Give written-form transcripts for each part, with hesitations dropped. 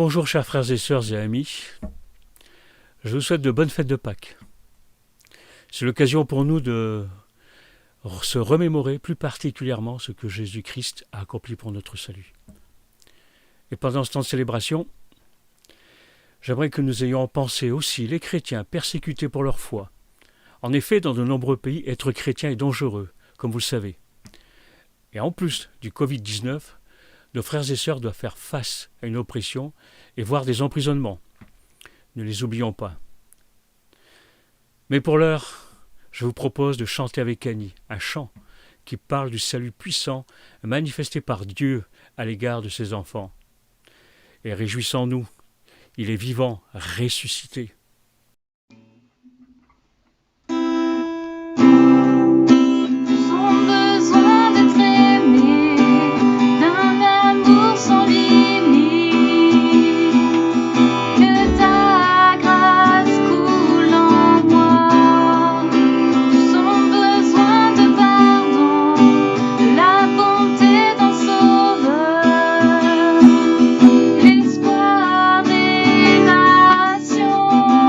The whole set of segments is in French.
Bonjour chers frères et sœurs et amis, je vous souhaite de bonnes fêtes de Pâques. C'est l'occasion pour nous de se remémorer plus particulièrement ce que Jésus-Christ a accompli pour notre salut. Et pendant ce temps de célébration, j'aimerais que nous ayons en pensée aussi les chrétiens persécutés pour leur foi. En effet, dans de nombreux pays, être chrétien est dangereux, comme vous le savez. Et en plus du Covid-19, nos frères et sœurs doivent faire face à une oppression et voire des emprisonnements. Ne les oublions pas. Mais pour l'heure, je vous propose de chanter avec Annie un chant qui parle du salut puissant manifesté par Dieu à l'égard de ses enfants. Et réjouissons-nous, il est vivant, ressuscité. L'espoir des nations.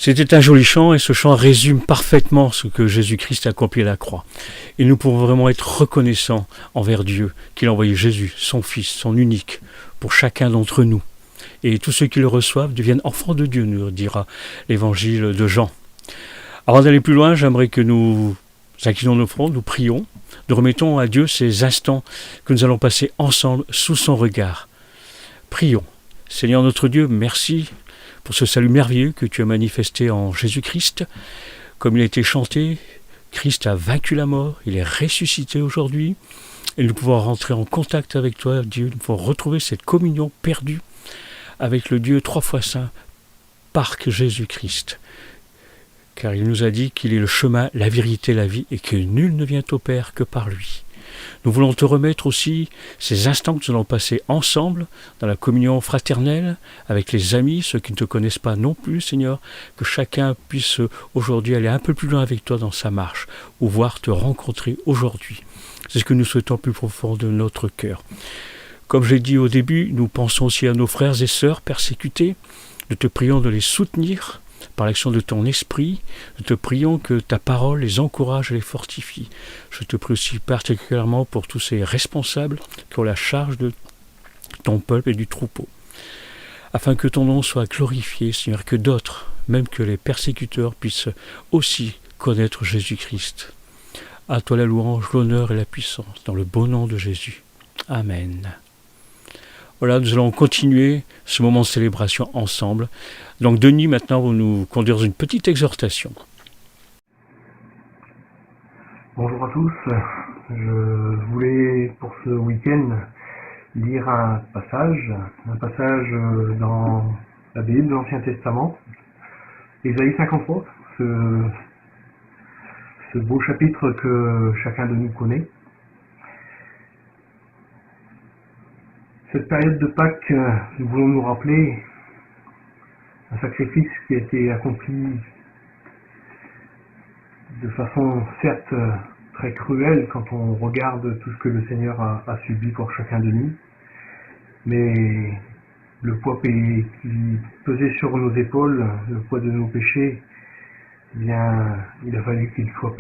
C'était un joli chant et ce chant résume parfaitement ce que Jésus-Christ a accompli à la croix. Et nous pouvons vraiment être reconnaissants envers Dieu qu'il a envoyé Jésus, son Fils, son unique, pour chacun d'entre nous. Et tous ceux qui le reçoivent deviennent enfants de Dieu, nous dira l'évangile de Jean. Avant d'aller plus loin, j'aimerais que nous inclinons nos fronts, nous prions, nous remettons à Dieu ces instants que nous allons passer ensemble sous son regard. Prions. Seigneur notre Dieu, merci pour ce salut merveilleux que tu as manifesté en Jésus-Christ. Comme il a été chanté, Christ a vaincu la mort, il est ressuscité aujourd'hui, et nous pouvons rentrer en contact avec toi, Dieu, nous pouvons retrouver cette communion perdue avec le Dieu 3 fois saint, par Jésus-Christ. Car il nous a dit qu'il est le chemin, la vérité, la vie, et que nul ne vient au Père que par lui. Nous voulons te remettre aussi ces instants que nous allons passer ensemble dans la communion fraternelle avec les amis, ceux qui ne te connaissent pas non plus, Seigneur, que chacun puisse aujourd'hui aller un peu plus loin avec toi dans sa marche, ou voir te rencontrer aujourd'hui. C'est ce que nous souhaitons plus profond de notre cœur. Comme j'ai dit au début, nous pensons aussi à nos frères et sœurs persécutés. Nous te prions de les soutenir par l'action de ton esprit. Nous te prions que ta parole les encourage et les fortifie. Je te prie aussi particulièrement pour tous ces responsables qui ont la charge de ton peuple et du troupeau. Afin que ton nom soit glorifié, Seigneur, que d'autres, même que les persécuteurs, puissent aussi connaître Jésus-Christ. À toi la louange, l'honneur et la puissance, dans le beau nom de Jésus. Amen. Voilà, nous allons continuer ce moment de célébration ensemble. Donc Denis, maintenant, va nous conduire dans une petite exhortation. Bonjour à tous. Je voulais, pour ce week-end, lire un passage dans la Bible, l'Ancien Testament, Ésaïe 53, ce beau chapitre que chacun de nous connaît. Cette période de Pâques, nous voulons nous rappeler un sacrifice qui a été accompli de façon certes très cruelle quand on regarde tout ce que le Seigneur a subi pour chacun de nous, mais le poids qui pesait sur nos épaules, le poids de nos péchés, eh bien, il a fallu qu'il soit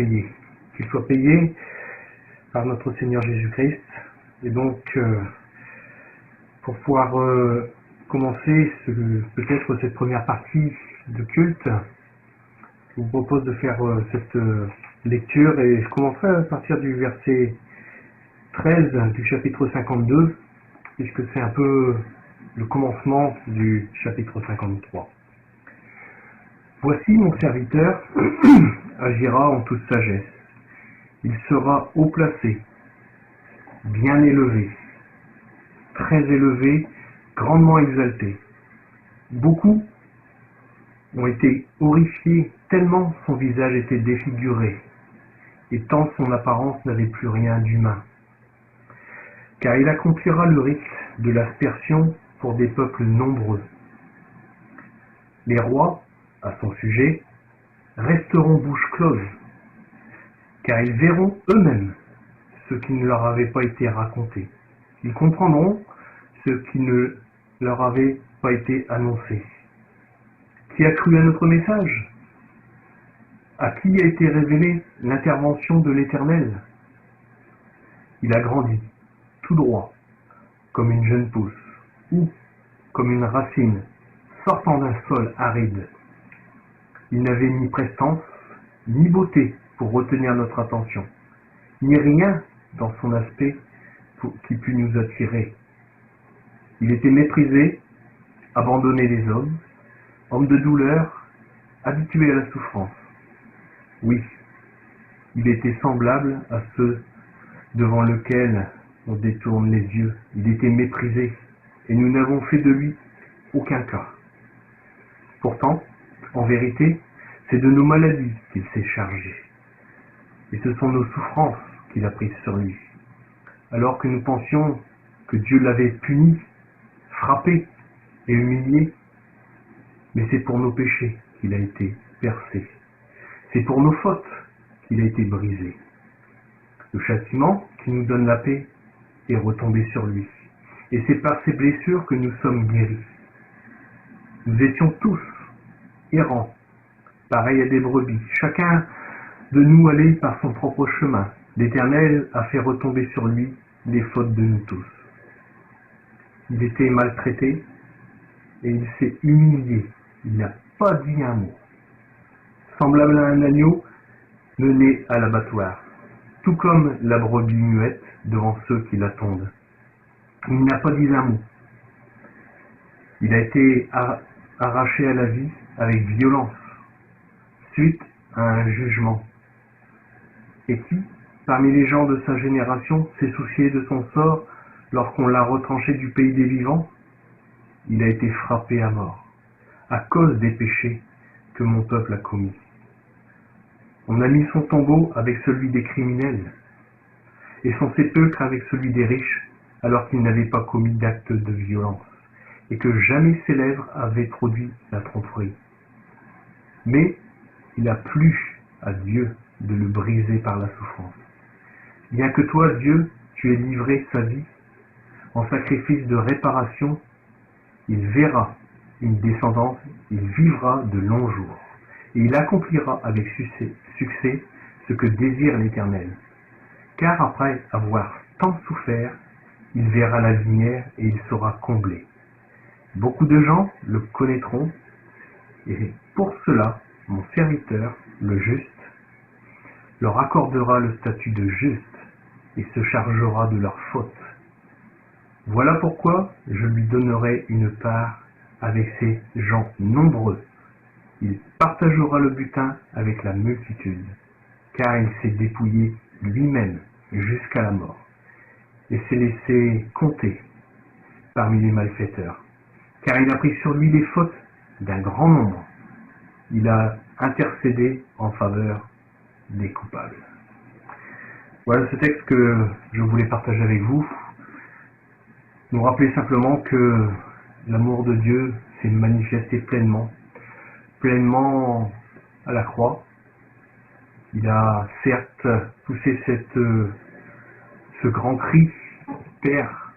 payé par notre Seigneur Jésus-Christ. Et donc, pour pouvoir commencer peut-être cette première partie de culte, je vous propose de faire cette lecture et je commencerai à partir du verset 13 du chapitre 52, puisque c'est un peu le commencement du chapitre 53. Voici mon serviteur agira en toute sagesse. Il sera haut placé, bien élevé, très élevé, grandement exalté. Beaucoup ont été horrifiés tellement son visage était défiguré et tant son apparence n'avait plus rien d'humain. Car il accomplira le rite de l'aspersion pour des peuples nombreux. Les rois, à son sujet, resteront bouche close, car ils verront eux-mêmes ce qui ne leur avait pas été raconté. Ils comprendront ce qui ne leur avait pas été annoncé. Qui a cru à notre message? À qui a été révélée l'intervention de l'Éternel? Il a grandi, tout droit, comme une jeune pousse, ou comme une racine sortant d'un sol aride. Il n'avait ni prestance, ni beauté pour retenir notre attention, ni rien dans son aspect qui pût nous attirer. Il était méprisé, abandonné des hommes, homme de douleur, habitué à la souffrance. Oui, il était semblable à ceux devant lesquels on détourne les yeux. Il était méprisé, et nous n'avons fait de lui aucun cas. Pourtant, en vérité, c'est de nos maladies qu'il s'est chargé. Et ce sont nos souffrances qu'il a prises sur lui. Alors que nous pensions que Dieu l'avait puni, frappé et humilié, mais c'est pour nos péchés qu'il a été percé. C'est pour nos fautes qu'il a été brisé. Le châtiment qui nous donne la paix est retombé sur lui. Et c'est par ses blessures que nous sommes guéris. Nous étions tous errants, pareil à des brebis. Chacun de nous allait par son propre chemin. L'Éternel a fait retomber sur lui les fautes de nous tous. Il était maltraité et il s'est humilié. Il n'a pas dit un mot. Semblable à un agneau mené à l'abattoir, tout comme la brebis muette devant ceux qui l'attendent. Il n'a pas dit un mot. Il a été arraché à la vie avec violence, suite à un jugement. Et qui, parmi les gens de sa génération, s'est soucié de son sort lorsqu'on l'a retranché du pays des vivants? Il a été frappé à mort, à cause des péchés que mon peuple a commis. On a mis son tombeau avec celui des criminels, et son sépulcre avec celui des riches, alors qu'il n'avait pas commis d'acte de violence, et que jamais ses lèvres avaient produit la tromperie. Mais il a plu à Dieu de le briser par la souffrance. Bien que toi, Dieu, tu aies livré sa vie en sacrifice de réparation, il verra une descendance, il vivra de longs jours, et il accomplira avec succès ce que désire l'Éternel. Car après avoir tant souffert, il verra la lumière et il sera comblé. Beaucoup de gens le connaîtront, et pour cela, mon serviteur, le juste, leur accordera le statut de juste et se chargera de leurs fautes. Voilà pourquoi je lui donnerai une part avec ces gens nombreux. Il partagera le butin avec la multitude, car il s'est dépouillé lui-même jusqu'à la mort, et s'est laissé compter parmi les malfaiteurs, car il a pris sur lui les fautes d'un grand nombre. Il a intercédé en faveur des coupables. Voilà ce texte que je voulais partager avec vous. Nous rappeler simplement que l'amour de Dieu s'est manifesté pleinement à la croix. Il a certes poussé ce grand cri, Père,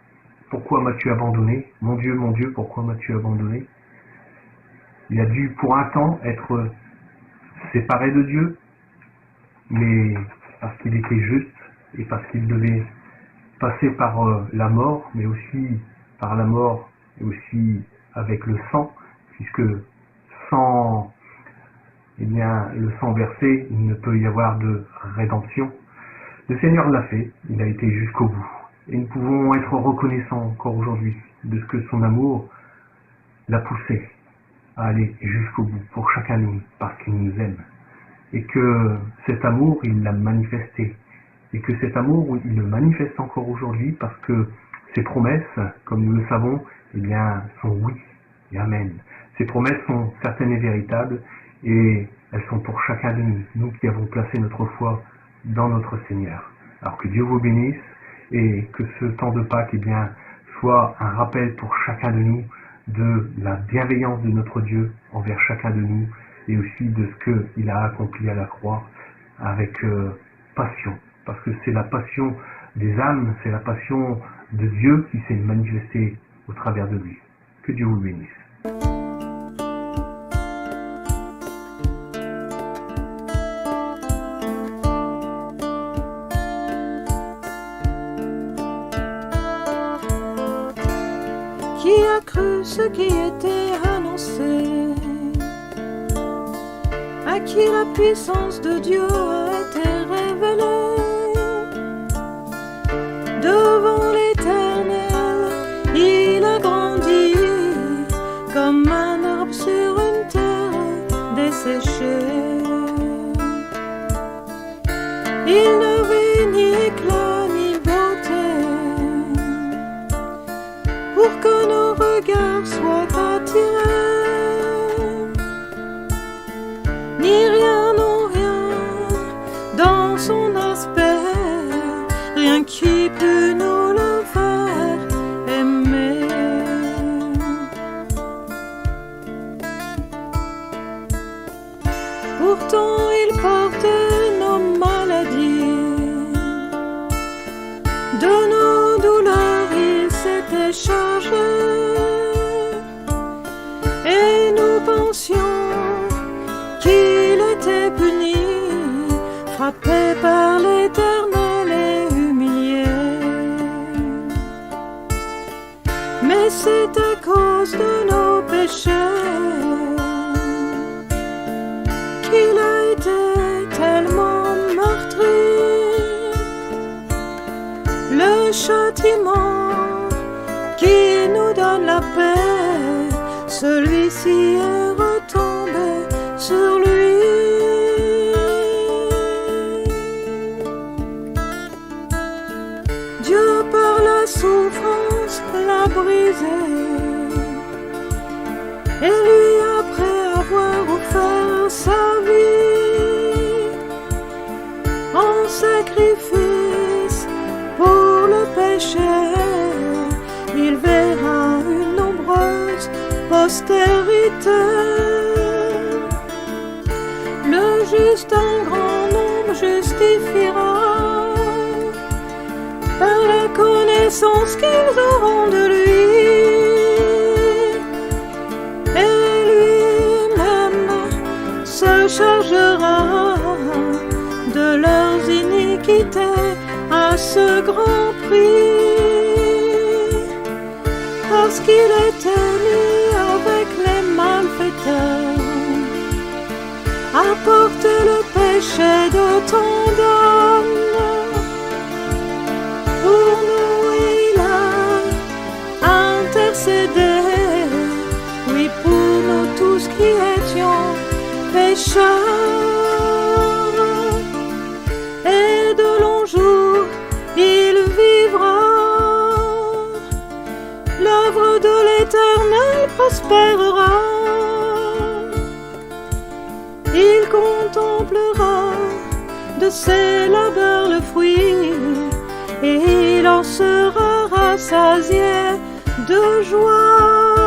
pourquoi m'as-tu abandonné? Mon Dieu, pourquoi m'as-tu abandonné? Il a dû pour un temps être séparé de Dieu, mais parce qu'il était juste et parce qu'il devait passer par la mort, mais aussi par la mort et aussi avec le sang, puisque sans le sang versé, il ne peut y avoir de rédemption. Le Seigneur l'a fait, il a été jusqu'au bout. Et nous pouvons être reconnaissants encore aujourd'hui de ce que son amour l'a poussé à aller jusqu'au bout pour chacun de nous, parce qu'il nous aime. Et que cet amour, il l'a manifesté. Et que cet amour, il le manifeste encore aujourd'hui parce que ses promesses, comme nous le savons, eh bien, sont oui et amen. Ces promesses sont certaines et véritables et elles sont pour chacun de nous, nous qui avons placé notre foi dans notre Seigneur. Alors que Dieu vous bénisse et que ce temps de Pâques, eh bien, soit un rappel pour chacun de nous de la bienveillance de notre Dieu envers chacun de nous et aussi de ce qu'il a accompli à la croix avec passion. Parce que c'est la passion des âmes, c'est la passion de Dieu qui s'est manifestée au travers de lui. Que Dieu vous bénisse. Qui a cru ce qui était annoncé? À qui la puissance de Dieu a été révélée? Devant l'Éternel, il a grandi comme un arbre sur une terre desséchée. Il n'avait ni éclat ni beauté pour que nos regards soient attirés, ni rien, non rien dans son aspect, rien qui pût nous le faire aimer. Pourtant il portait nos maladies, de nos douleurs il s'était chargé, et nous pensions qu'il qu'il a été tellement meurtri. Le châtiment qui nous donne la paix, celui-ci est retombé sur lui. Dieu par la souffrance l'a brisé, et lui après avoir offert sa vie en sacrifice pour le péché, il verra une nombreuse postérité. Le juste un grand nombre justifiera par la connaissance qu'ils auront de lui, et lui-même se chargera de leurs iniquités à ce grand prix, parce qu'il était mis avec les malfaiteurs à porter le péché de tant d'hommes. Pour nous il a intercédé, oui, pour nous tous qui étions pécheurs, et de longs jours il vivra. L'œuvre de l'Éternel prospérera, il contemplera de ses labeurs le fruit, et il en sera rassasié de joie.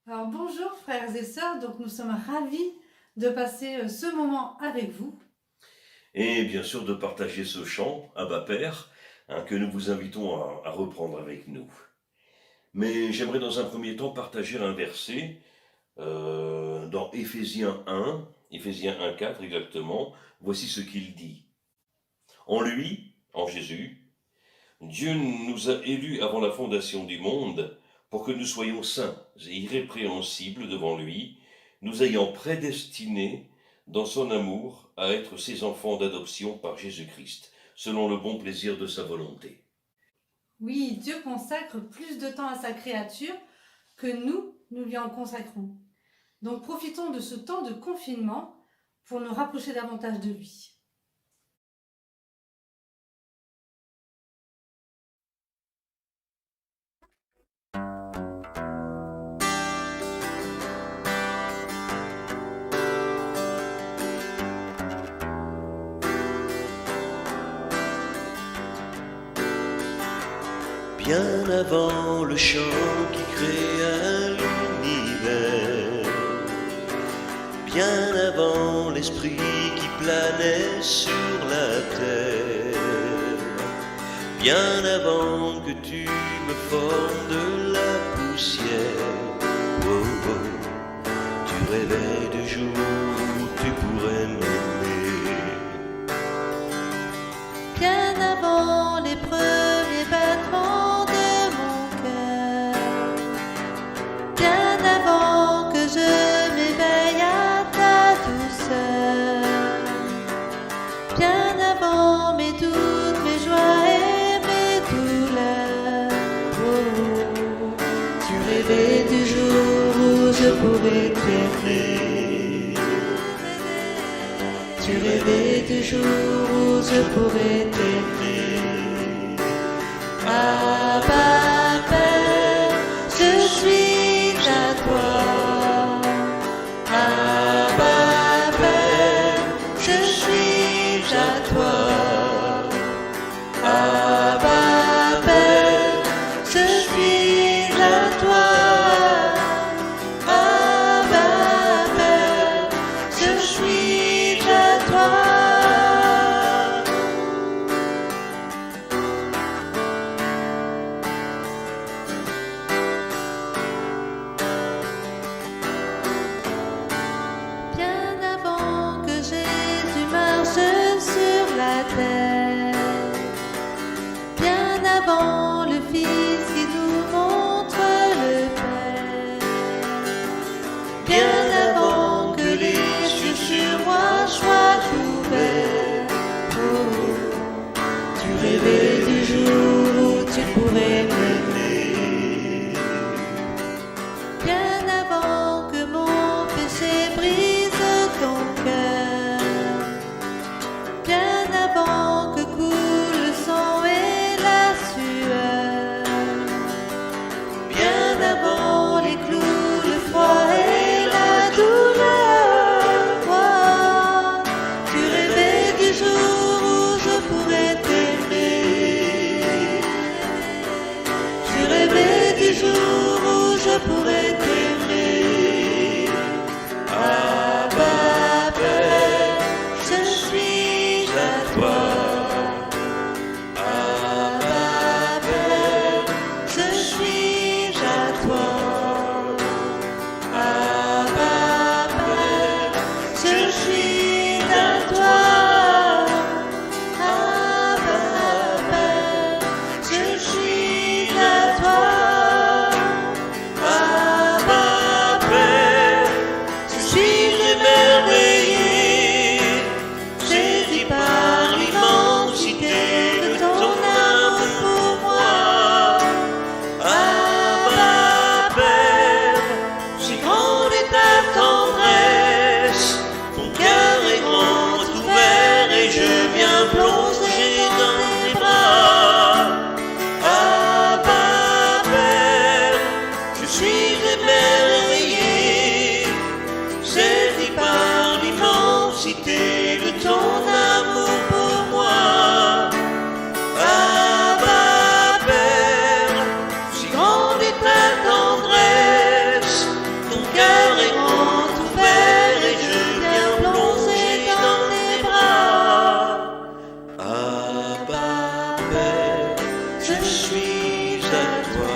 Alors bonjour frères et sœurs, donc nous sommes ravis de passer ce moment avec vous. Et bien sûr de partager ce chant, Abba Père, que nous vous invitons à reprendre avec nous. Mais j'aimerais dans un premier temps partager un verset dans Éphésiens 1:4 exactement. Voici ce qu'il dit. En lui, en Jésus, Dieu nous a élus avant la fondation du monde pour que nous soyons saints et irrépréhensibles devant lui, nous ayant prédestinés dans son amour à être ses enfants d'adoption par Jésus-Christ, selon le bon plaisir de sa volonté. Oui, Dieu consacre plus de temps à sa créature que nous lui en consacrons. Donc profitons de ce temps de confinement pour nous rapprocher davantage de lui. Bien avant le chant qui créa l'univers, bien avant l'esprit qui planait sur la terre, bien avant que tu me formes de la poussière, oh, oh, tu rêvais du jour où tu pourrais m'aimer. Bien avant les premiers battements du jour où je pourrais t'aimer. Tu rêvais du jour où je pourrais t'aimer. Abba Père, je suis à toi. Abba Père, je suis à toi. Abba Père, je suis à toi. Abba Père, je suis à toi. Bien avant que Jésus marche sur la terre, bien avant le Fils qui nous montre le Père, bien avant que les cieux sur moi soient ouverts, oh, tu rêvais du jour où tu pourrais m'aimer. Bien avant que mon péché brise ton cœur, bien avant que coule le sang et la sueur, bien avant les clous, le froid et la douleur, oh, tu rêvais du jour où je pourrais t'aimer. Tu rêvais du jour où je pourrais t'aimer. Abba Père, je suis à toi. Abba Père, je suis à toi. Abba Père, je suis à toi. Abba Père, je suis à toi. Abba Père, je suis émerveillé, saisi par l'immensité de ton amour pour moi. Abba Père, si grande est ta tendresse, ton cœur est grand ouvert et je viens plonger dans tes bras. Abba Père, je suis émerveillé, saisi par l'immensité de ton amour pour moi. Abba Père, si grande est ta tendresse, ton cœur est grand ouvert et je viens plonger dans tes bras. Abba Père, je suis à toi.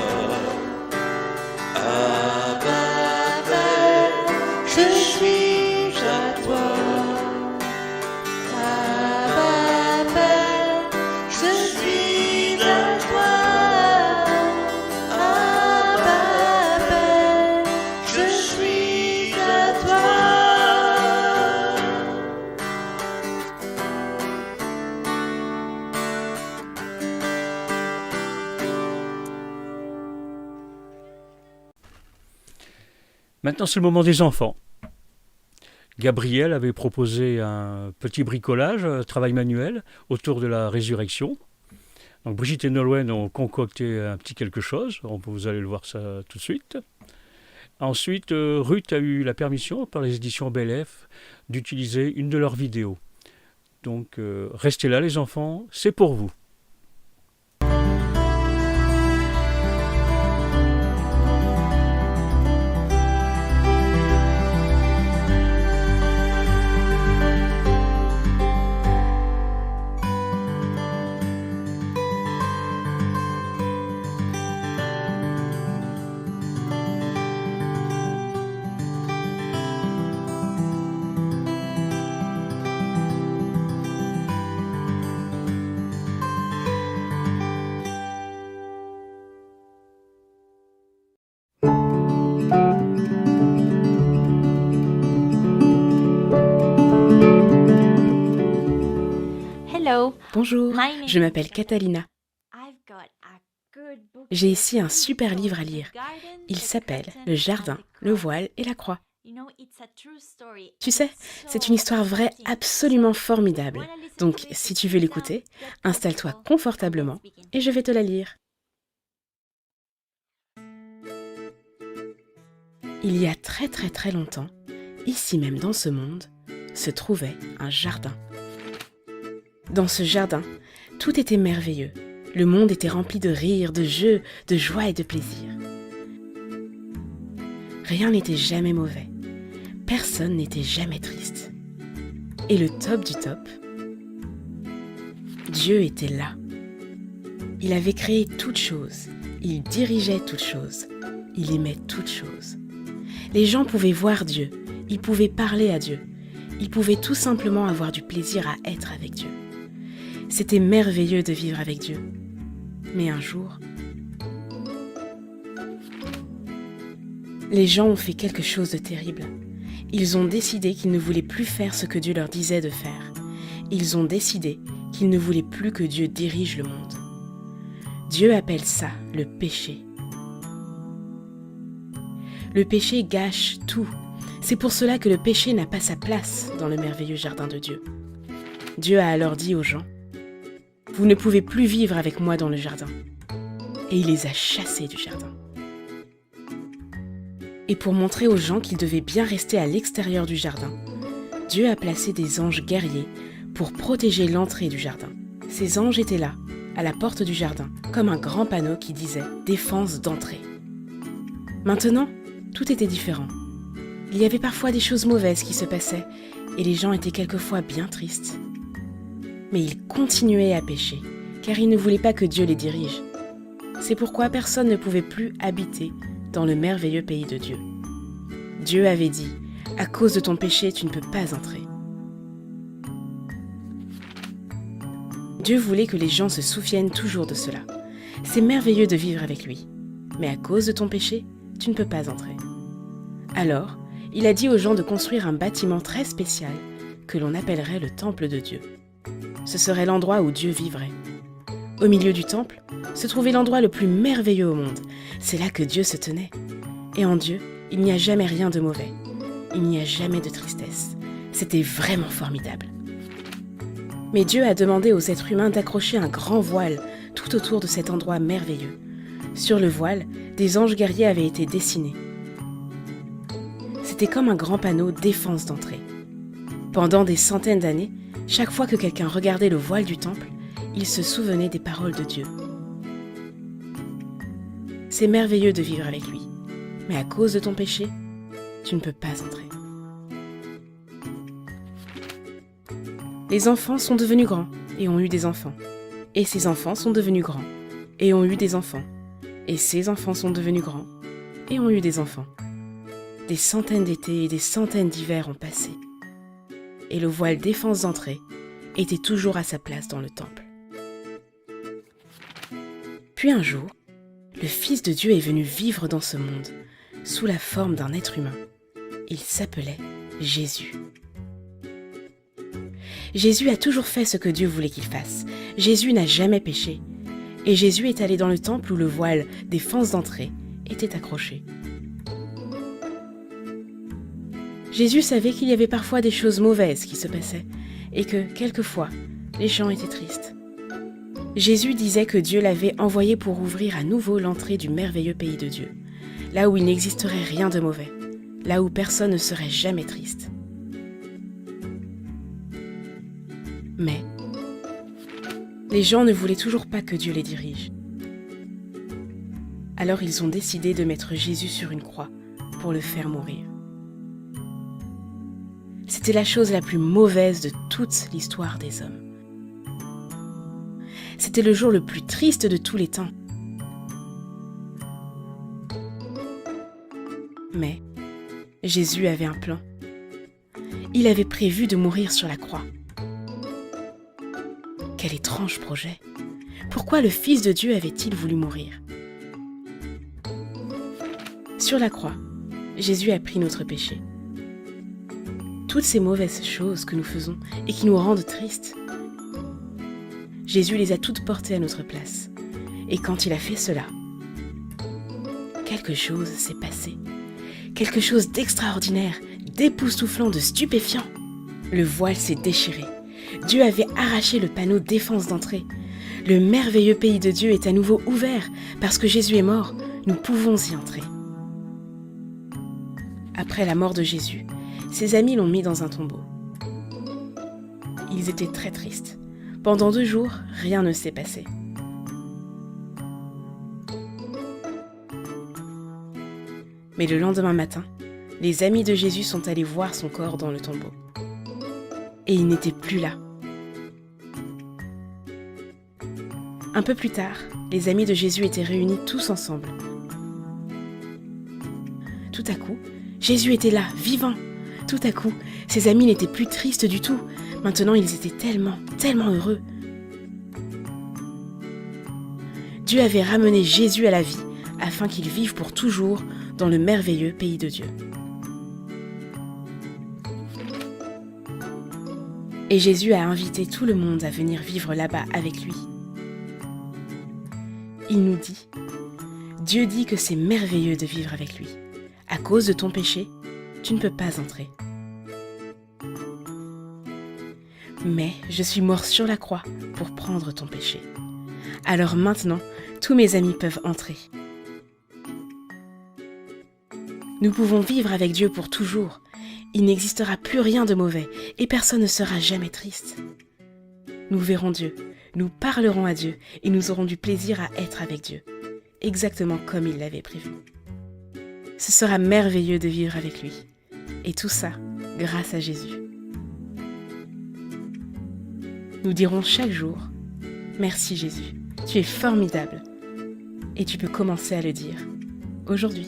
Abba Père, je suis à toi. Abba Père, je suis à toi. Abba Père, je suis à toi. Maintenant, c'est le moment des enfants. Gabriel avait proposé un petit bricolage, un travail manuel, autour de la résurrection. Donc Brigitte et Nolwenn ont concocté un petit quelque chose, vous allez le voir ça tout de suite. Ensuite, Ruth a eu la permission par les éditions Bellef d'utiliser une de leurs vidéos. Donc restez là les enfants, c'est pour vous. Bonjour, je m'appelle Catalina. J'ai ici un super livre à lire. Il s'appelle Le jardin, le voile et la croix. Tu sais, c'est une histoire vraie absolument formidable. Donc, si tu veux l'écouter, installe-toi confortablement et je vais te la lire. Il y a très très très longtemps, ici même dans ce monde, se trouvait un jardin. Dans ce jardin, tout était merveilleux. Le monde était rempli de rires, de jeux, de joie et de plaisir. Rien n'était jamais mauvais. Personne n'était jamais triste. Et le top du top, Dieu était là. Il avait créé toutes choses. Il dirigeait toutes choses. Il aimait toutes choses. Les gens pouvaient voir Dieu. Ils pouvaient parler à Dieu. Ils pouvaient tout simplement avoir du plaisir à être avec Dieu. C'était merveilleux de vivre avec Dieu. Mais un jour, les gens ont fait quelque chose de terrible. Ils ont décidé qu'ils ne voulaient plus faire ce que Dieu leur disait de faire. Ils ont décidé qu'ils ne voulaient plus que Dieu dirige le monde. Dieu appelle ça le péché. Le péché gâche tout. C'est pour cela que le péché n'a pas sa place dans le merveilleux jardin de Dieu. Dieu a alors dit aux gens, « Vous ne pouvez plus vivre avec moi dans le jardin. » Et il les a chassés du jardin. Et pour montrer aux gens qu'ils devaient bien rester à l'extérieur du jardin, Dieu a placé des anges guerriers pour protéger l'entrée du jardin. Ces anges étaient là, à la porte du jardin, comme un grand panneau qui disait « Défense d'entrée ». Maintenant, tout était différent. Il y avait parfois des choses mauvaises qui se passaient et les gens étaient quelquefois bien tristes. Mais ils continuaient à pécher, car ils ne voulaient pas que Dieu les dirige. C'est pourquoi personne ne pouvait plus habiter dans le merveilleux pays de Dieu. Dieu avait dit, « À cause de ton péché, tu ne peux pas entrer. » Dieu voulait que les gens se souviennent toujours de cela. C'est merveilleux de vivre avec lui, mais à cause de ton péché, tu ne peux pas entrer. Alors, il a dit aux gens de construire un bâtiment très spécial que l'on appellerait le temple de Dieu. Ce serait l'endroit où Dieu vivrait. Au milieu du temple se trouvait l'endroit le plus merveilleux au monde. C'est là que Dieu se tenait. Et en Dieu, il n'y a jamais rien de mauvais. Il n'y a jamais de tristesse. C'était vraiment formidable. Mais Dieu a demandé aux êtres humains d'accrocher un grand voile tout autour de cet endroit merveilleux. Sur le voile, des anges guerriers avaient été dessinés. C'était comme un grand panneau défense d'entrée. Pendant des centaines d'années, chaque fois que quelqu'un regardait le voile du temple, il se souvenait des paroles de Dieu. C'est merveilleux de vivre avec lui, mais à cause de ton péché, tu ne peux pas entrer. Les enfants sont devenus grands et ont eu des enfants. Et ces enfants sont devenus grands et ont eu des enfants. Et ces enfants sont devenus grands et ont eu des enfants. Des centaines d'étés et des centaines d'hivers ont passé. Et le voile défense d'entrée était toujours à sa place dans le temple. Puis un jour, le Fils de Dieu est venu vivre dans ce monde, sous la forme d'un être humain. Il s'appelait Jésus. Jésus a toujours fait ce que Dieu voulait qu'il fasse. Jésus n'a jamais péché. Et Jésus est allé dans le temple où le voile défense d'entrée était accroché. Jésus savait qu'il y avait parfois des choses mauvaises qui se passaient et que, quelquefois, les gens étaient tristes. Jésus disait que Dieu l'avait envoyé pour ouvrir à nouveau l'entrée du merveilleux pays de Dieu, là où il n'existerait rien de mauvais, là où personne ne serait jamais triste. Mais les gens ne voulaient toujours pas que Dieu les dirige. Alors ils ont décidé de mettre Jésus sur une croix pour le faire mourir. C'était la chose la plus mauvaise de toute l'histoire des hommes. C'était le jour le plus triste de tous les temps. Mais Jésus avait un plan. Il avait prévu de mourir sur la croix. Quel étrange projet! Pourquoi le Fils de Dieu avait-il voulu mourir? Sur la croix, Jésus a pris notre péché. Toutes ces mauvaises choses que nous faisons et qui nous rendent tristes, Jésus les a toutes portées à notre place. Et quand il a fait cela, quelque chose s'est passé. Quelque chose d'extraordinaire, d'époustouflant, de stupéfiant. Le voile s'est déchiré. Dieu avait arraché le panneau défense d'entrée. Le merveilleux pays de Dieu est à nouveau ouvert. Parce que Jésus est mort, nous pouvons y entrer. après la mort de Jésus, ses amis l'ont mis dans un tombeau. Ils étaient très tristes. Pendant 2 jours, rien ne s'est passé. Mais le lendemain matin, les amis de Jésus sont allés voir son corps dans le tombeau. Et il n'était plus là. Un peu plus tard, les amis de Jésus étaient réunis tous ensemble. Tout à coup, Jésus était là, vivant. Tout à coup, ses amis n'étaient plus tristes du tout. Maintenant, ils étaient tellement heureux. Dieu avait ramené Jésus à la vie afin qu'il vive pour toujours dans le merveilleux pays de Dieu. Et Jésus a invité tout le monde à venir vivre là-bas avec lui. Il nous dit, Dieu dit que c'est merveilleux de vivre avec lui. À cause de ton péché, tu ne peux pas entrer. Mais je suis mort sur la croix pour prendre ton péché. Alors maintenant, tous mes amis peuvent entrer. Nous pouvons vivre avec Dieu pour toujours. Il n'existera plus rien de mauvais et personne ne sera jamais triste. Nous verrons Dieu, nous parlerons à Dieu et nous aurons du plaisir à être avec Dieu, exactement comme il l'avait prévu. Ce sera merveilleux de vivre avec lui. Et tout ça, grâce à Jésus. Nous dirons chaque jour, merci Jésus, tu es formidable. Et tu peux commencer à le dire aujourd'hui.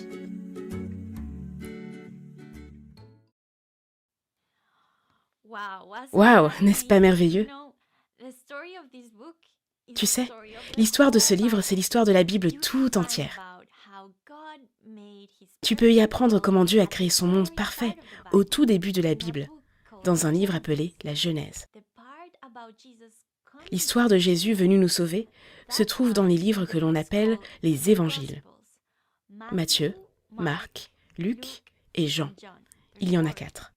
Waouh, n'est-ce pas merveilleux? Tu sais, l'histoire de ce livre, c'est l'histoire de la Bible tout entière. Tu peux y apprendre comment Dieu a créé son monde parfait au tout début de la Bible, dans un livre appelé la Genèse. L'histoire de Jésus venu nous sauver se trouve dans les livres que l'on appelle les évangiles. Matthieu, Marc, Luc et Jean. Il y en a 4.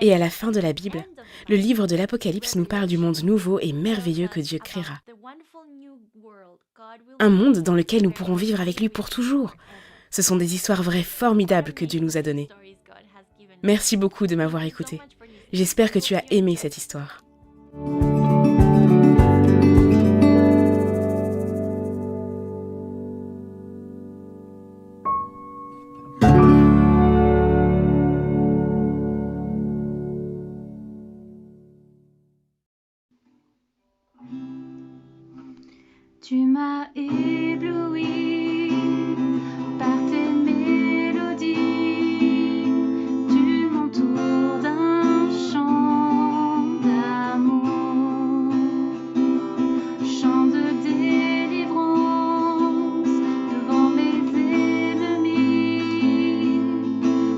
Et à la fin de la Bible, le livre de l'Apocalypse nous parle du monde nouveau et merveilleux que Dieu créera. Un monde dans lequel nous pourrons vivre avec lui pour toujours. Ce sont des histoires vraies formidables que Dieu nous a données. Merci beaucoup de m'avoir écouté. J'espère que tu as aimé cette histoire. Tu m'as ébloui par tes mélodies, tu m'entoures d'un chant d'amour, chant de délivrance devant mes ennemis,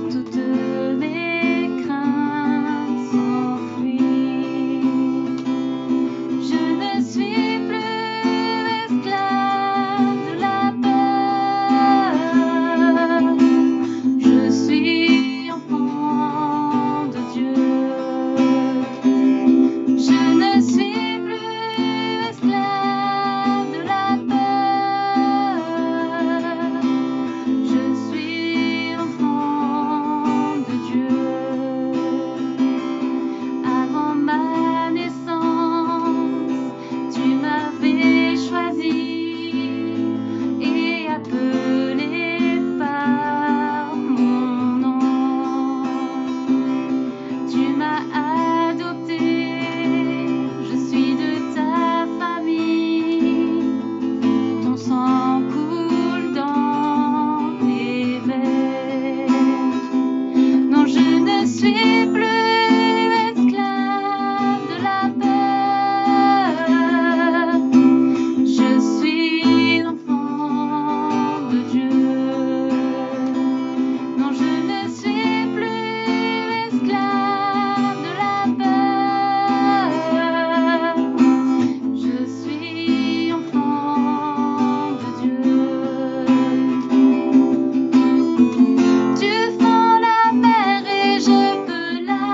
toutes mes craintes s'enfuient. Je ne suis plus esclave de la peur, je suis enfant de Dieu. Je ne suis plus esclave de la peur, je suis enfant de Dieu. Avant ma naissance, tu m'avais choisi et appelé par mon nom. Tu m'as adopté, je suis de ta famille. Ton sang coule dans tes veines. Non, je ne suis plus esclave de la peur. Je suis l'enfant de Dieu. Non, je ne suis plus esclave de la peur. Je suis enfant de Dieu. Tu fends la mer et je peux la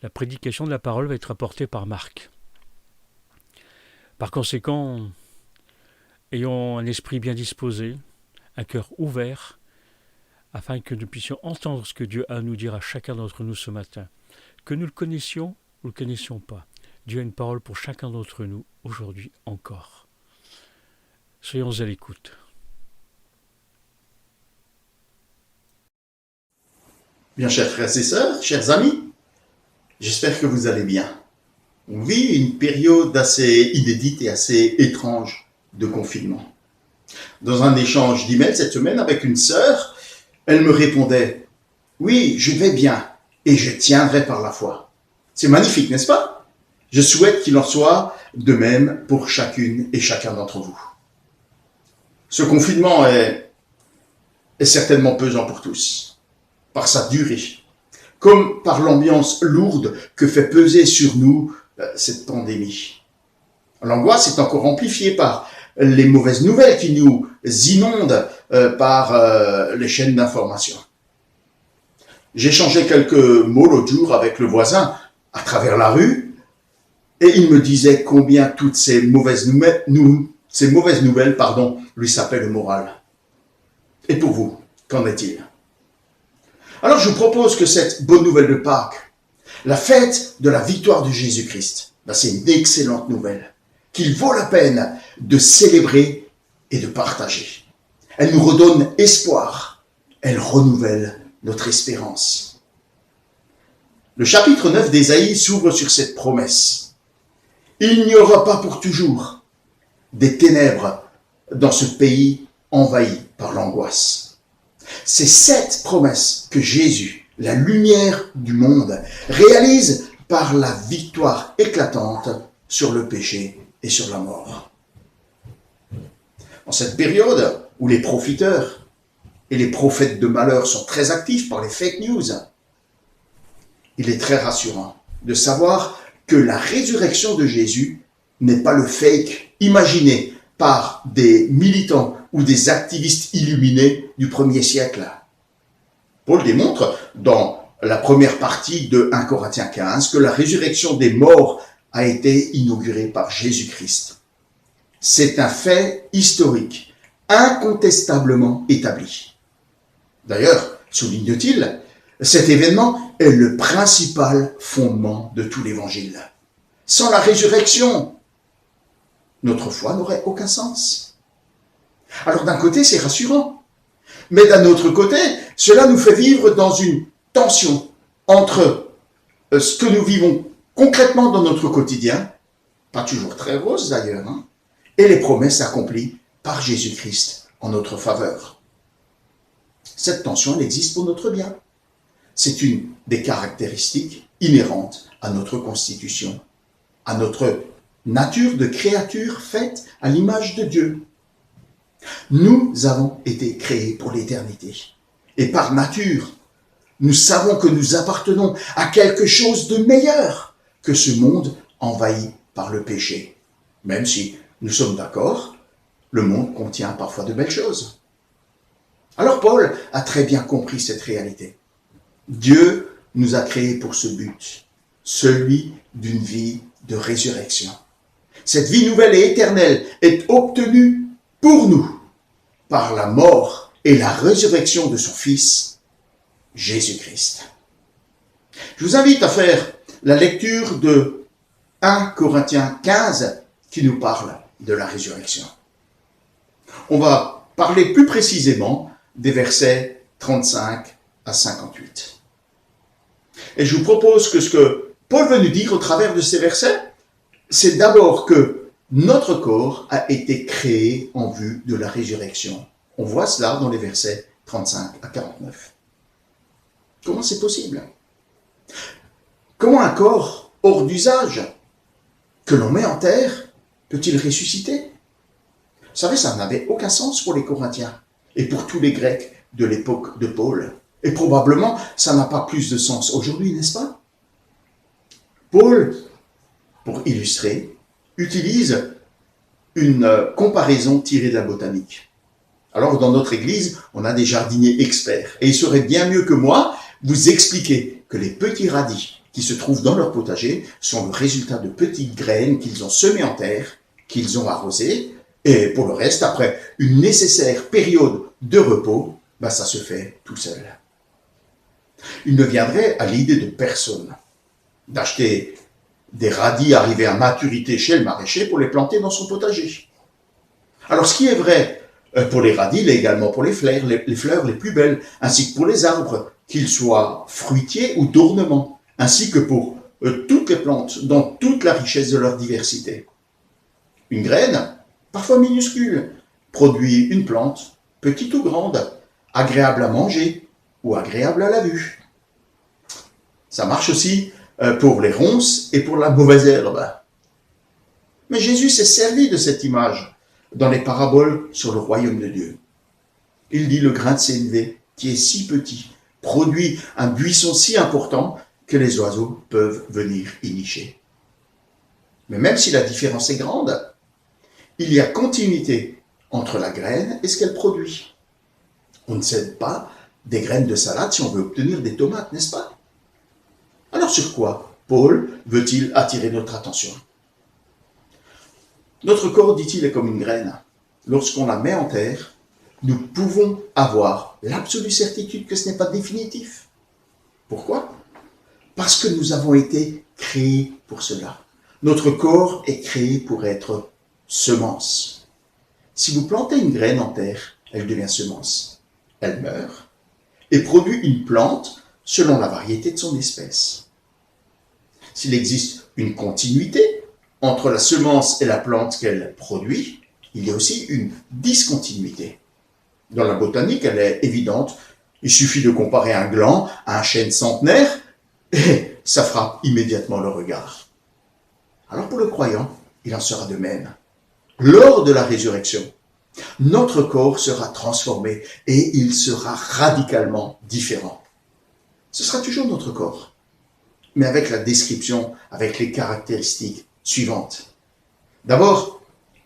la prédication de la parole va être apportée par Marc. Par conséquent, ayons un esprit bien disposé, un cœur ouvert, afin que nous puissions entendre ce que Dieu a à nous dire à chacun d'entre nous ce matin. Que nous le connaissions ou ne le connaissions pas, Dieu a une parole pour chacun d'entre nous, aujourd'hui encore. Soyons à l'écoute. Bien, chers frères et sœurs, chers amis, j'espère que vous allez bien. On vit une période assez inédite et assez étrange de confinement. Dans un échange d'emails cette semaine avec une sœur, elle me répondait « Oui, je vais bien et je tiendrai par la foi ». C'est magnifique, n'est-ce pas? Je souhaite qu'il en soit de même pour chacune et chacun d'entre vous. Ce confinement est certainement pesant pour tous, par sa durée, comme par l'ambiance lourde que fait peser sur nous cette pandémie. L'angoisse est encore amplifiée par les mauvaises nouvelles qui nous inondent par les chaînes d'information. J'échangeais quelques mots l'autre jour avec le voisin à travers la rue et il me disait combien toutes ces mauvaises nouvelles, lui sapaient le moral. Et pour vous, qu'en est-il? Alors je vous propose que cette bonne nouvelle de Pâques, la fête de la victoire de Jésus-Christ, c'est une excellente nouvelle, qu'il vaut la peine de célébrer et de partager. Elle nous redonne espoir, elle renouvelle notre espérance. Le chapitre 9 d'Ésaïe s'ouvre sur cette promesse. Il n'y aura pas pour toujours des ténèbres dans ce pays envahi par l'angoisse. C'est cette promesse que Jésus, la lumière du monde, réalise par la victoire éclatante sur le péché et sur la mort. En cette période où les profiteurs et les prophètes de malheur sont très actifs par les fake news, il est très rassurant de savoir que la résurrection de Jésus n'est pas le fake imaginé par des militants ou des activistes illuminés du 1er siècle. Paul démontre dans la première partie de 1 Corinthiens 15 que la résurrection des morts a été inaugurée par Jésus-Christ. C'est un fait historique, incontestablement établi. D'ailleurs, souligne-t-il, cet événement est le principal fondement de tout l'évangile. Sans la résurrection, notre foi n'aurait aucun sens. Alors d'un côté, c'est rassurant. Mais d'un autre côté, cela nous fait vivre dans une tension entre ce que nous vivons concrètement dans notre quotidien, pas toujours très rose d'ailleurs, et les promesses accomplies par Jésus-Christ en notre faveur. Cette tension, elle existe pour notre bien. C'est une des caractéristiques inhérentes à notre constitution, à notre nature de créature faite à l'image de Dieu. Nous avons été créés pour l'éternité. Et par nature, nous savons que nous appartenons à quelque chose de meilleur que ce monde envahi par le péché. Même si nous sommes d'accord, le monde contient parfois de belles choses. Alors Paul a très bien compris cette réalité. Dieu nous a créés pour ce but, celui d'une vie de résurrection. Cette vie nouvelle et éternelle est obtenue pour nous par la mort et la résurrection de son Fils, Jésus-Christ. Je vous invite à faire la lecture de 1 Corinthiens 15 qui nous parle de la résurrection. On va parler plus précisément des versets 35 à 58. Et je vous propose que ce que Paul veut nous dire au travers de ces versets, c'est d'abord que notre corps a été créé en vue de la résurrection. On voit cela dans les versets 35 à 49. Comment c'est possible? Comment un corps hors d'usage que l'on met en terre peut-il ressusciter? Vous savez, ça n'avait aucun sens pour les Corinthiens et pour tous les Grecs de l'époque de Paul. Et probablement, ça n'a pas plus de sens aujourd'hui, n'est-ce pas? Paul, pour illustrer, utilise une comparaison tirée de la botanique. Alors, dans notre église, on a des jardiniers experts. Et il serait bien mieux que moi vous expliquer que les petits radis qui se trouvent dans leur potager sont le résultat de petites graines qu'ils ont semées en terre, qu'ils ont arrosées, et pour le reste, après une nécessaire période de repos, ça se fait tout seul. Il ne viendrait à l'idée de personne d'acheter des radis arrivés à maturité chez le maraîcher pour les planter dans son potager. Alors ce qui est vrai pour les radis l'est également pour les fleurs les plus belles, ainsi que pour les arbres, qu'ils soient fruitiers ou d'ornement, ainsi que pour toutes les plantes dans toute la richesse de leur diversité. Une graine, parfois minuscule, produit une plante, petite ou grande, agréable à manger ou agréable à la vue. Ça marche aussi pour les ronces et pour la mauvaise herbe. Mais Jésus s'est servi de cette image dans les paraboles sur le royaume de Dieu. Il dit: le grain de sénévé, qui est si petit, produit un buisson si important que les oiseaux peuvent venir y nicher. Mais même si la différence est grande, il y a continuité entre la graine et ce qu'elle produit. On ne sème pas des graines de salade si on veut obtenir des tomates, n'est-ce pas? Alors sur quoi Paul veut-il attirer notre attention? Notre corps, dit-il, est comme une graine. Lorsqu'on la met en terre, nous pouvons avoir l'absolue certitude que ce n'est pas définitif. Pourquoi? Parce que nous avons été créés pour cela. Notre corps est créé pour être semence. Si vous plantez une graine en terre, elle devient semence. Elle meurt et produit une plante selon la variété de son espèce. S'il existe une continuité entre la semence et la plante qu'elle produit, il y a aussi une discontinuité. Dans la botanique, elle est évidente. Il suffit de comparer un gland à un chêne centenaire et ça frappe immédiatement le regard. Alors pour le croyant, il en sera de même. Lors de la résurrection, notre corps sera transformé et il sera radicalement différent. Ce sera toujours notre corps, mais avec la description, avec les caractéristiques suivantes. D'abord,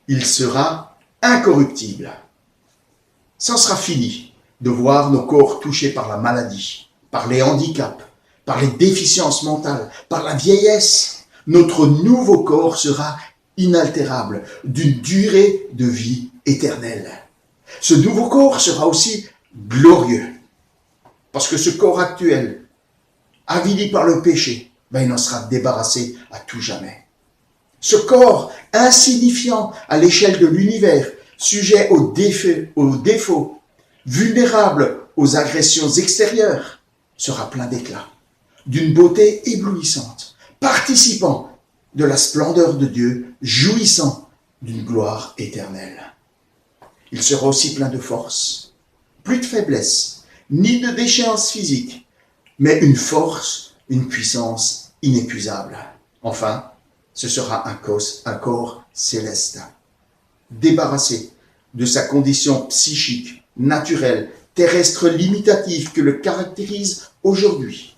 il sera incorruptible. Ça sera fini de voir nos corps touchés par la maladie, par les handicaps, par les déficiences mentales, par la vieillesse. Notre nouveau corps sera inaltérable, d'une durée de vie éternelle. Ce nouveau corps sera aussi glorieux, parce que ce corps actuel, avili par le péché, il en sera débarrassé à tout jamais. Ce corps insignifiant à l'échelle de l'univers, sujet aux défauts, vulnérable aux agressions extérieures, sera plein d'éclat, d'une beauté éblouissante, participant de la splendeur de Dieu, jouissant d'une gloire éternelle. Il sera aussi plein de force, plus de faiblesse, ni de déchéance physique, mais une force, une puissance inépuisable. Enfin, ce sera un corps céleste, débarrassé de sa condition psychique, naturelle, terrestre limitative que le caractérise aujourd'hui.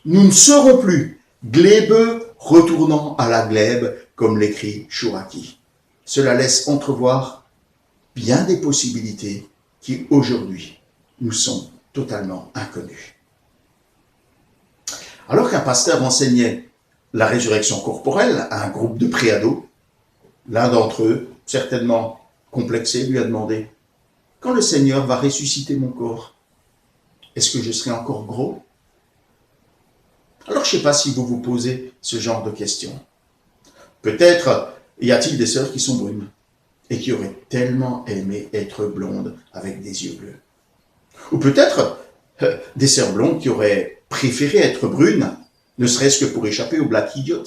Nous ne serons plus glébeux retournant à la glèbe, comme l'écrit Chouraki. Cela laisse entrevoir bien des possibilités qui aujourd'hui nous sont totalement inconnues. Alors qu'un pasteur enseignait la résurrection corporelle à un groupe de préados, l'un d'entre eux, certainement complexé, lui a demandé: quand le Seigneur va ressusciter mon corps, est-ce que je serai encore gros? Alors je ne sais pas si vous vous posez ce genre de questions. Peut-être y a-t-il des sœurs qui sont brunes et qui auraient tellement aimé être blondes avec des yeux bleus. Ou peut-être des sœurs blondes qui auraient préféré être brunes, ne serait-ce que pour échapper au black idiot.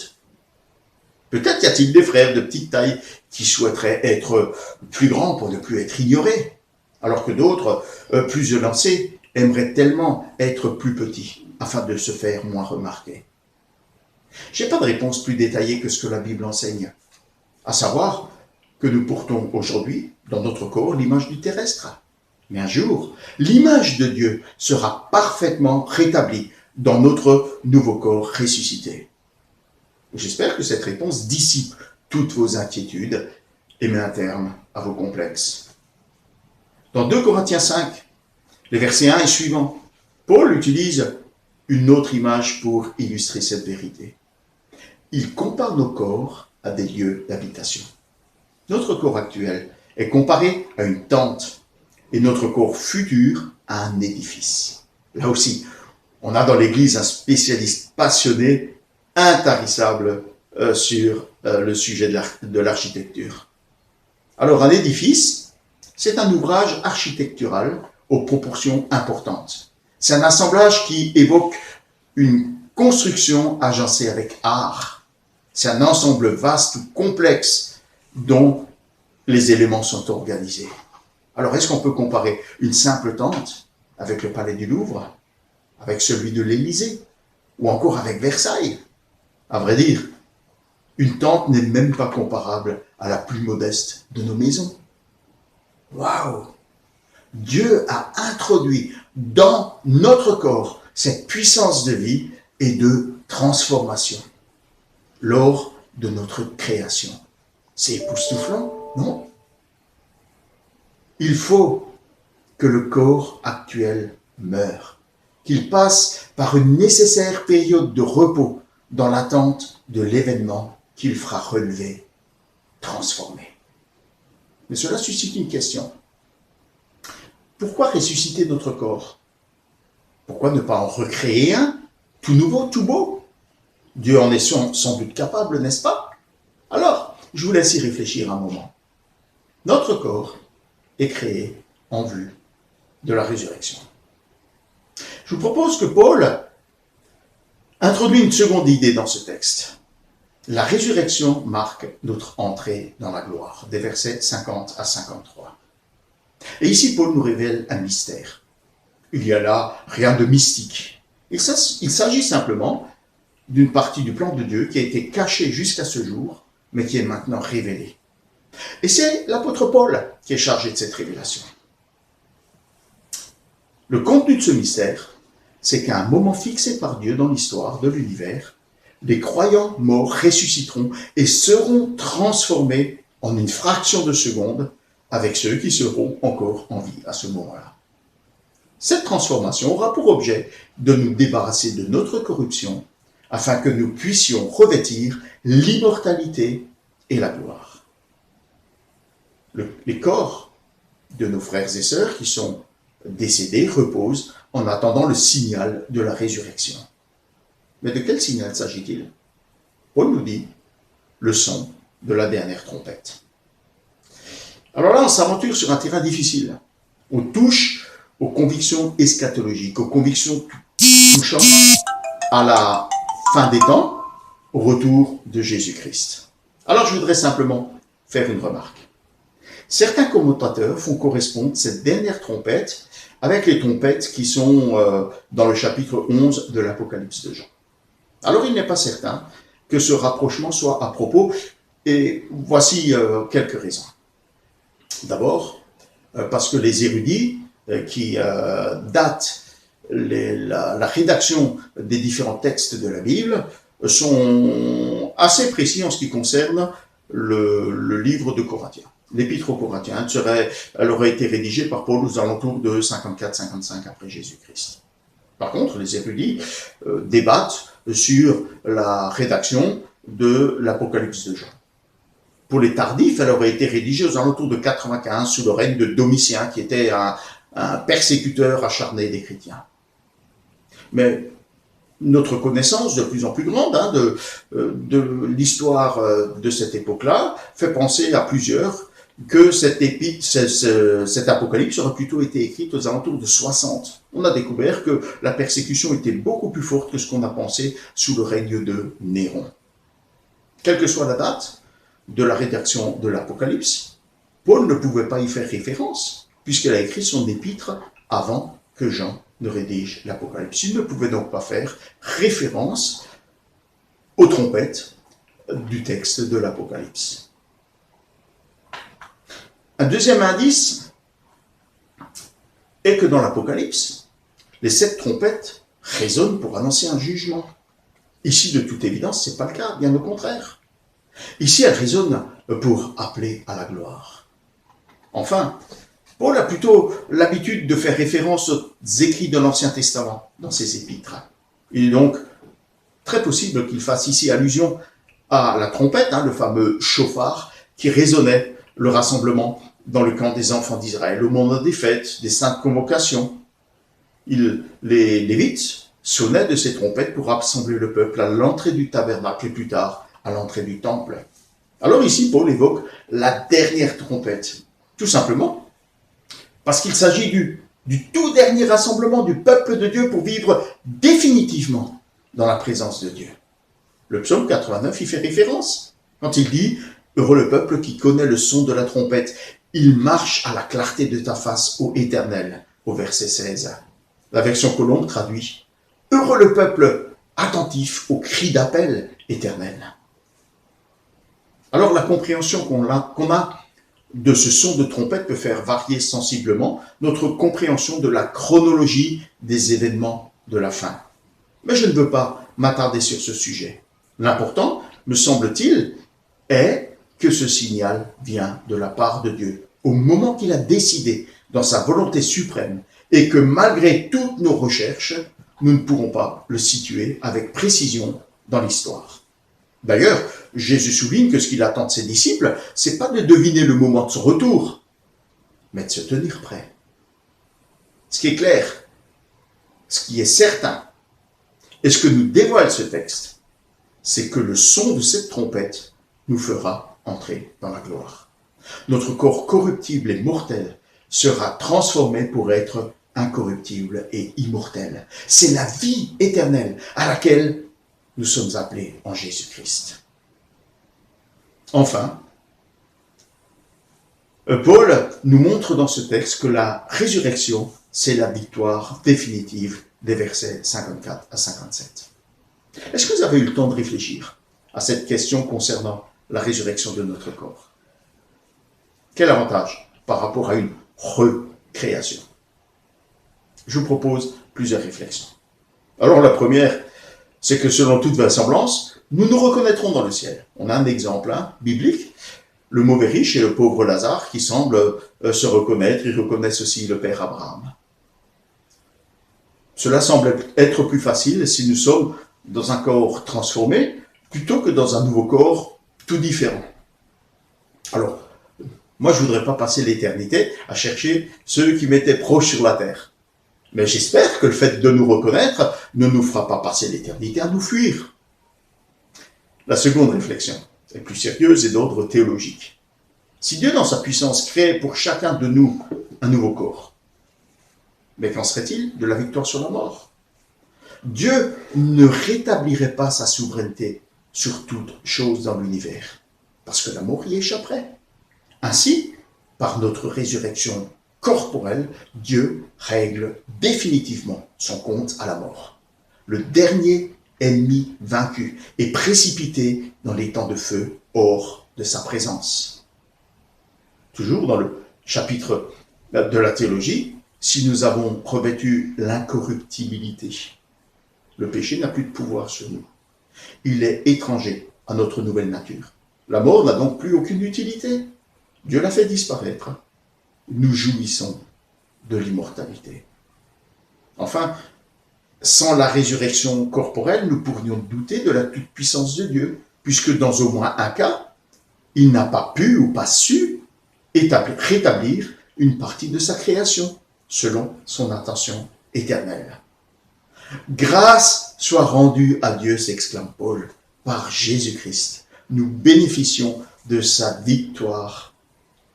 Peut-être y a-t-il des frères de petite taille qui souhaiteraient être plus grands pour ne plus être ignorés, alors que d'autres, plus élancés, aimeraient tellement être plus petits afin de se faire moins remarquer. Je n'ai pas de réponse plus détaillée que ce que la Bible enseigne, à savoir que nous portons aujourd'hui dans notre corps l'image du terrestre. Mais un jour, l'image de Dieu sera parfaitement rétablie dans notre nouveau corps ressuscité. J'espère que cette réponse dissipe toutes vos inquiétudes et met un terme à vos complexes. Dans 2 Corinthiens 5, les versets 1 et suivants, Paul utilise une autre image pour illustrer cette vérité. Il compare nos corps à des lieux d'habitation. Notre corps actuel est comparé à une tente et notre corps futur à un édifice. Là aussi, on a dans l'Église un spécialiste passionné, intarissable sur le sujet de l'architecture. Alors, un édifice, c'est un ouvrage architectural aux proportions importantes. C'est un assemblage qui évoque une construction agencée avec art. C'est un ensemble vaste ou complexe dont les éléments sont organisés. Alors, est-ce qu'on peut comparer une simple tente avec le palais du Louvre, avec celui de l'Élysée, ou encore avec Versailles? À vrai dire, une tente n'est même pas comparable à la plus modeste de nos maisons. Waouh! Dieu a introduit dans notre corps cette puissance de vie et de transformation lors de notre création. C'est époustouflant, non? Il faut que le corps actuel meure, qu'il passe par une nécessaire période de repos dans l'attente de l'événement qu'il fera relever, transformer. Mais cela suscite une question. Pourquoi ressusciter notre corps? Pourquoi ne pas en recréer un, tout nouveau, tout beau? Dieu en est sans doute capable, n'est-ce pas? Alors, je vous laisse y réfléchir un moment. Notre corps est créé en vue de la résurrection. Je vous propose que Paul introduit une seconde idée dans ce texte. La résurrection marque notre entrée dans la gloire, des versets 50 à 53. Et ici, Paul nous révèle un mystère. Il y a là rien de mystique. Il s'agit simplement d'une partie du plan de Dieu qui a été cachée jusqu'à ce jour, mais qui est maintenant révélée. Et c'est l'apôtre Paul qui est chargé de cette révélation. Le contenu de ce mystère, c'est qu'à un moment fixé par Dieu dans l'histoire de l'univers, les croyants morts ressusciteront et seront transformés en une fraction de seconde avec ceux qui seront encore en vie à ce moment-là. Cette transformation aura pour objet de nous débarrasser de notre corruption afin que nous puissions revêtir l'immortalité et la gloire. Les corps de nos frères et sœurs qui sont décédés reposent en attendant le signal de la résurrection. Mais de quel signal s'agit-il? Paul nous dit le son de la dernière trompette. Alors là, on s'aventure sur un terrain difficile. On touche aux convictions eschatologiques, aux convictions touchant à la fin des temps, au retour de Jésus-Christ. Alors je voudrais simplement faire une remarque. Certains commentateurs font correspondre cette dernière trompette avec les trompettes qui sont dans le chapitre 11 de l'Apocalypse de Jean. Alors il n'est pas certain que ce rapprochement soit à propos, et voici quelques raisons. D'abord, parce que les érudits qui datent la rédaction des différents textes de la Bible sont assez précis en ce qui concerne le livre de Corinthiens. L'épître aux Corinthiens elle aurait été rédigée par Paul aux alentours de 54-55 après Jésus-Christ. Par contre, les érudits débattent sur la rédaction de l'Apocalypse de Jean. Pour les tardifs, elle aurait été rédigée aux alentours de 95 sous le règne de Domitien, qui était un persécuteur acharné des chrétiens. Mais notre connaissance de plus en plus grande de l'histoire de cette époque-là fait penser à plusieurs que cet apocalypse aurait plutôt été écrite aux alentours de 60. On a découvert que la persécution était beaucoup plus forte que ce qu'on a pensé sous le règne de Néron. Quelle que soit la date de la rédaction de l'Apocalypse, Paul ne pouvait pas y faire référence, puisqu'il a écrit son épître avant que Jean ne rédige l'Apocalypse. Il ne pouvait donc pas faire référence aux trompettes du texte de l'Apocalypse. Un deuxième indice est que dans l'Apocalypse, les 7 trompettes résonnent pour annoncer un jugement. Ici, de toute évidence, ce n'est pas le cas, bien au contraire. Ici, elles résonnent pour appeler à la gloire. Enfin, Paul a plutôt l'habitude de faire référence aux écrits de l'Ancien Testament dans ses épîtres. Il est donc très possible qu'il fasse ici allusion à la trompette, le fameux chauffard qui résonnait le rassemblement dans le camp des enfants d'Israël au moment des fêtes, des saintes convocations. Les Lévites sonnaient de ces trompettes pour rassembler le peuple à l'entrée du tabernacle et plus tard à l'entrée du temple. Alors ici, Paul évoque la dernière trompette, tout simplement parce qu'il s'agit du tout dernier rassemblement du peuple de Dieu pour vivre définitivement dans la présence de Dieu. Le psaume 89 y fait référence quand il dit « Heureux le peuple qui connaît le son de la trompette, il marche à la clarté de ta face, ô Éternel » au verset 16. La version Colombe traduit « Heureux le peuple attentif au cri d'appel éternel ». Alors la compréhension qu'on a de ce son de trompette peut faire varier sensiblement notre compréhension de la chronologie des événements de la fin. Mais je ne veux pas m'attarder sur ce sujet. L'important, me semble-t-il, est que ce signal vient de la part de Dieu, au moment qu'il a décidé dans sa volonté suprême, et que malgré toutes nos recherches, nous ne pourrons pas le situer avec précision dans l'histoire. D'ailleurs, Jésus souligne que ce qu'il attend de ses disciples, c'est pas de deviner le moment de son retour, mais de se tenir prêt. Ce qui est clair, ce qui est certain, et ce que nous dévoile ce texte, c'est que le son de cette trompette nous fera entrer dans la gloire. Notre corps corruptible et mortel sera transformé pour être incorruptible et immortel. C'est la vie éternelle à laquelle nous sommes appelés en Jésus-Christ. Enfin, Paul nous montre dans ce texte que la résurrection, c'est la victoire définitive des versets 54 à 57. Est-ce que vous avez eu le temps de réfléchir à cette question concernant la résurrection de notre corps? Quel avantage par rapport à une recréation? Je vous propose plusieurs réflexions. Alors la première, c'est que selon toute vraisemblance, nous nous reconnaîtrons dans le ciel. On a un exemple biblique, le mauvais riche et le pauvre Lazare qui semblent se reconnaître, ils reconnaissent aussi le père Abraham. Cela semble être plus facile si nous sommes dans un corps transformé plutôt que dans un nouveau corps tout différent. Alors, moi je ne voudrais pas passer l'éternité à chercher ceux qui m'étaient proches sur la terre. Mais j'espère que le fait de nous reconnaître ne nous fera pas passer l'éternité à nous fuir. La seconde réflexion est plus sérieuse et d'ordre théologique. Si Dieu, dans sa puissance, crée pour chacun de nous un nouveau corps, mais qu'en serait-il de la victoire sur la mort? Dieu ne rétablirait pas sa souveraineté sur toute chose dans l'univers, parce que la mort y échapperait. Ainsi, par notre résurrection corporelle, Dieu règle définitivement son compte à la mort. Le dernier ennemi vaincu est précipité dans les temps de feu hors de sa présence. Toujours dans le chapitre de la théologie, si nous avons revêtu l'incorruptibilité, le péché n'a plus de pouvoir sur nous. Il est étranger à notre nouvelle nature. La mort n'a donc plus aucune utilité. Dieu l'a fait disparaître. Nous jouissons de l'immortalité. Enfin, sans la résurrection corporelle, nous pourrions douter de la toute-puissance de Dieu, puisque dans au moins un cas, il n'a pas pu ou pas su rétablir une partie de sa création, selon son intention éternelle. Grâce soit rendue à Dieu, s'exclame Paul, par Jésus-Christ. Nous bénéficions de sa victoire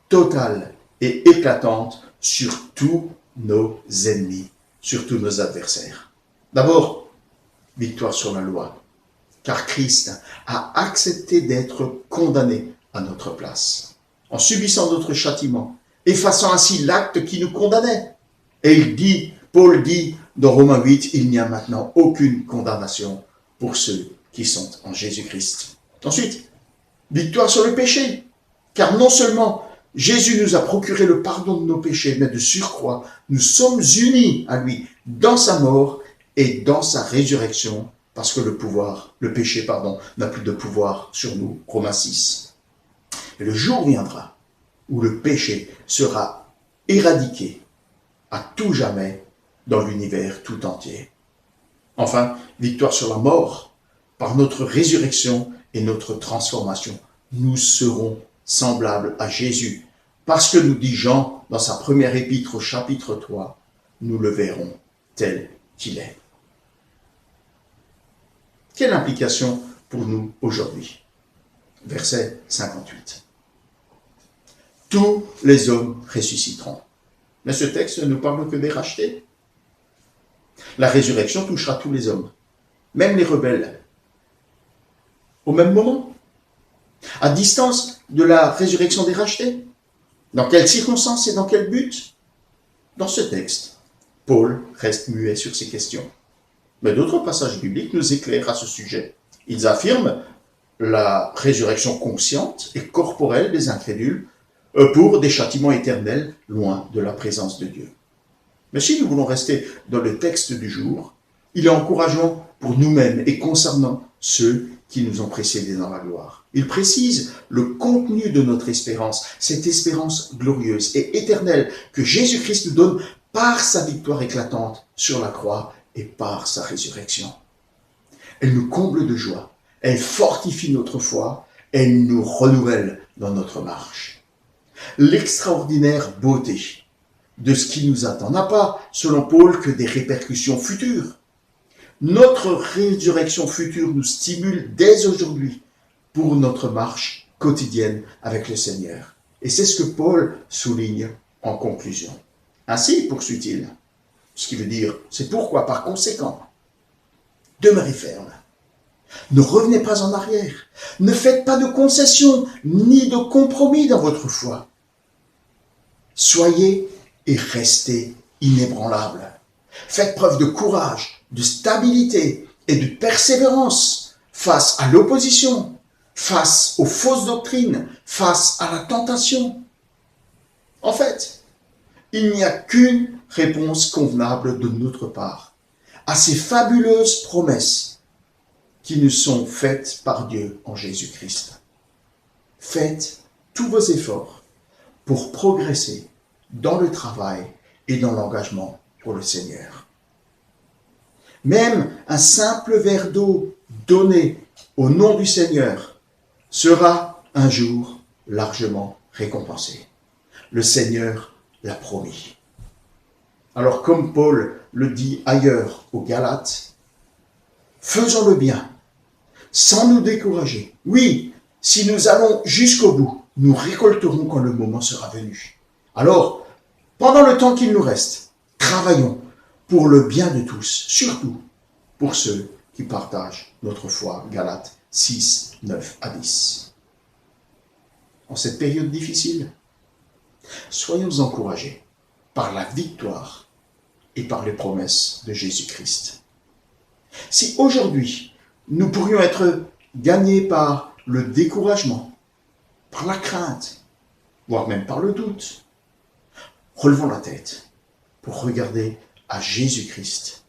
totale et éclatante sur tous nos ennemis, sur tous nos adversaires. D'abord, victoire sur la loi, car Christ a accepté d'être condamné à notre place, en subissant notre châtiment, effaçant ainsi l'acte qui nous condamnait. Et Paul dit dans Romains 8, il n'y a maintenant aucune condamnation pour ceux qui sont en Jésus-Christ. Ensuite, victoire sur le péché, car non seulement Jésus nous a procuré le pardon de nos péchés, mais de surcroît, nous sommes unis à lui dans sa mort et dans sa résurrection, parce que le péché n'a plus de pouvoir sur nous. Romains 6. Et le jour viendra où le péché sera éradiqué à tout jamais dans l'univers tout entier. Enfin, victoire sur la mort, par notre résurrection et notre transformation. Nous serons semblables à Jésus, parce que nous dit Jean dans sa première épître au chapitre 3, nous le verrons tel qu'il est. Quelle implication pour nous aujourd'hui? Verset 58. Tous les hommes ressusciteront. Mais ce texte ne nous parle que des rachetés. La résurrection touchera tous les hommes, même les rebelles, au même moment, à distance de la résurrection des rachetés. Dans quelles circonstances et dans quel but? Dans ce texte, Paul reste muet sur ces questions. Mais d'autres passages bibliques nous éclairent à ce sujet. Ils affirment la résurrection consciente et corporelle des incrédules pour des châtiments éternels loin de la présence de Dieu. Mais si nous voulons rester dans le texte du jour, il est encourageant pour nous-mêmes et concernant ceux qui nous ont précédés dans la gloire. Il précise le contenu de notre espérance, cette espérance glorieuse et éternelle que Jésus-Christ nous donne par sa victoire éclatante sur la croix et par sa résurrection. Elle nous comble de joie, elle fortifie notre foi, elle nous renouvelle dans notre marche. L'extraordinaire beauté de ce qui nous attend n'a pas, selon Paul, que des répercussions futures. Notre résurrection future nous stimule dès aujourd'hui pour notre marche quotidienne avec le Seigneur. Et c'est ce que Paul souligne en conclusion. Ainsi, poursuit-il, ce qui veut dire, c'est pourquoi, par conséquent, demeurez ferme. Ne revenez pas en arrière. Ne faites pas de concessions ni de compromis dans votre foi. Soyez et restez inébranlables. Faites preuve de courage, de stabilité et de persévérance face à l'opposition, face aux fausses doctrines, face à la tentation. En fait, il n'y a qu'une réponse convenable de notre part à ces fabuleuses promesses qui nous sont faites par Dieu en Jésus-Christ. Faites tous vos efforts pour progresser dans le travail et dans l'engagement pour le Seigneur. Même un simple verre d'eau donné au nom du Seigneur sera un jour largement récompensé. Le Seigneur l'a promis. Alors, comme Paul le dit ailleurs aux Galates, faisons le bien, sans nous décourager. Oui, si nous allons jusqu'au bout, nous récolterons quand le moment sera venu. Alors, pendant le temps qu'il nous reste, travaillons pour le bien de tous, surtout pour ceux qui partagent notre foi. Galates 6, 9 à 10. En cette période difficile, soyons encouragés par la victoire et par les promesses de Jésus-Christ. Si aujourd'hui, nous pourrions être gagnés par le découragement, par la crainte, voire même par le doute, relevons la tête pour regarder à Jésus-Christ,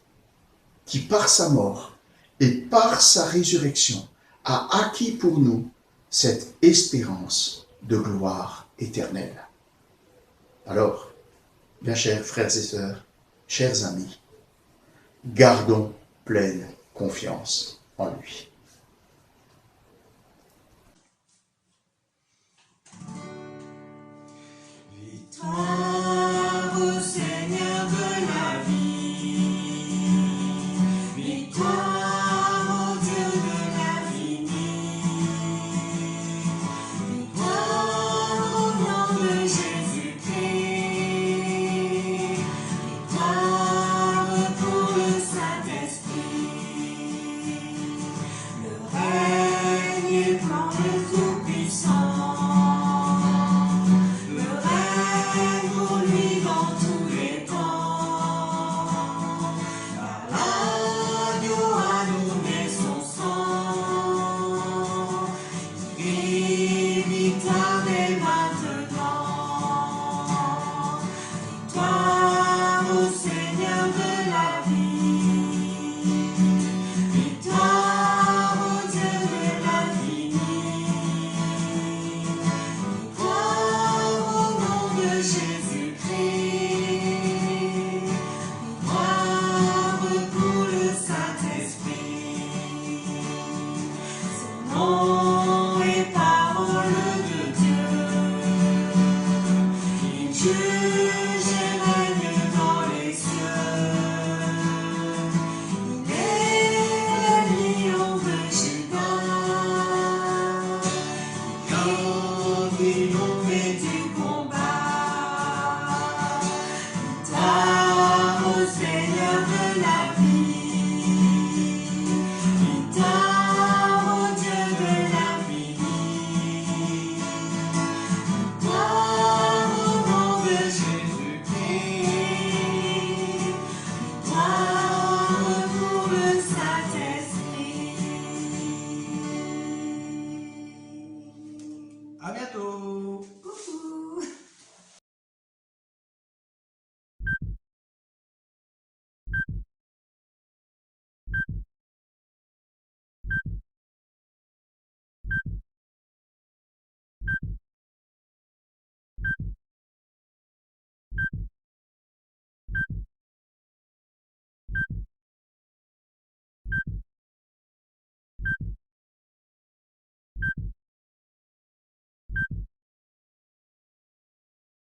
qui par sa mort et par sa résurrection a acquis pour nous cette espérance de gloire éternelle. Alors, bien chers frères et sœurs, chers amis, gardons pleine confiance en lui. Victoire au Seigneur de la vie, victoire au Dieu de l'infini, victoire au nom de Jésus-Christ, victoire pour le Saint-Esprit. Le règne est grand et tout-puissant. Le règne grand.